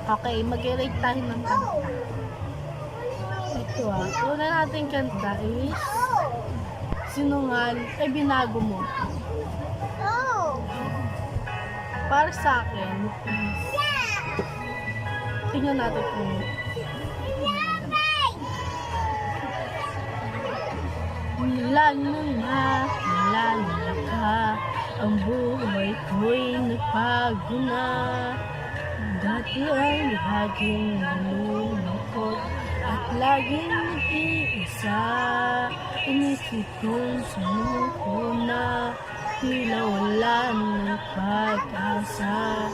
Okay, mag-rate tayo ng kanta. Ito una natin kanta is Sinungal, binago mo. Para sa akin, tingnan natin kung lalo na ka, ang buhay ko'y nagbago na. Dati ay laging nalulungkot at laging nag-iisa. Inisip kong sumuko na, tila wala ng pag-asa.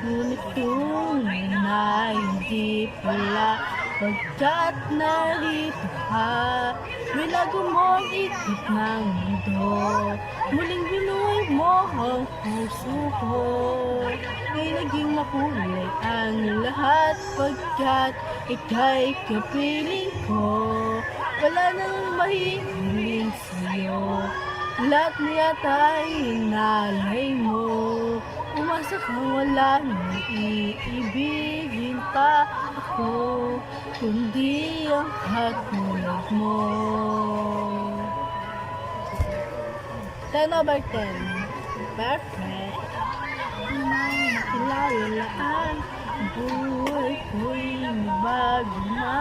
Ngunit tunay na hindi pala, pagkat narito ka. Binago mo ang ikot ng mundo, muling binuhay mo ang puso ko. Ay naging makulay ang lahat, pagkat ika'y kapiling ko. Wala nang mahihiling sa'yo, lahat niya tayo nalay mo. Umasa kang wala nang iibigin pa ako, kundi ang katulad mo. 10/10. Perfect. Nang makilalaan, buhay ko'y nabago na.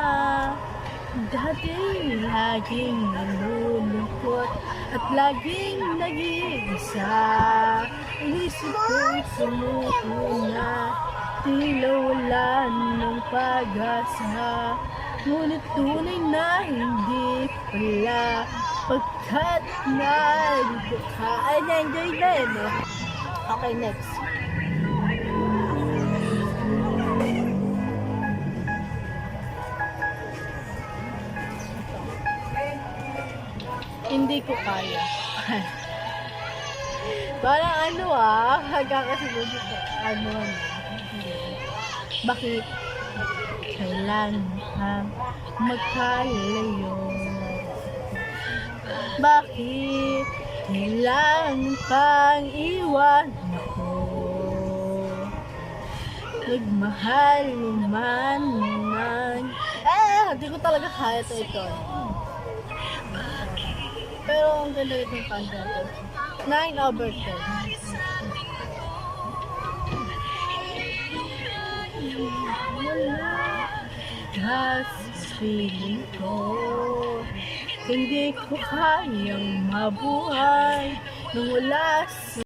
Dati laging nalulungkot at laging nag-iisa. Inisip kong sumuko na, tila wala ng pag-asa. Ngunit tunay na hindi pala, pagkat narito ka. Ay, na-enjoy na eh, no? Okay, next. Hindi ko kaya. Parang magkakasunod ko. Bakit kailan kang magkalayo? Bakit kailan pang iwan ako? Nagmahal naman ng... hindi ko talaga kaya ito. Pero ang ganda itong kanta ito. 9/10. Kasi feeling ko, hindi ko kayang mabuhay nung wala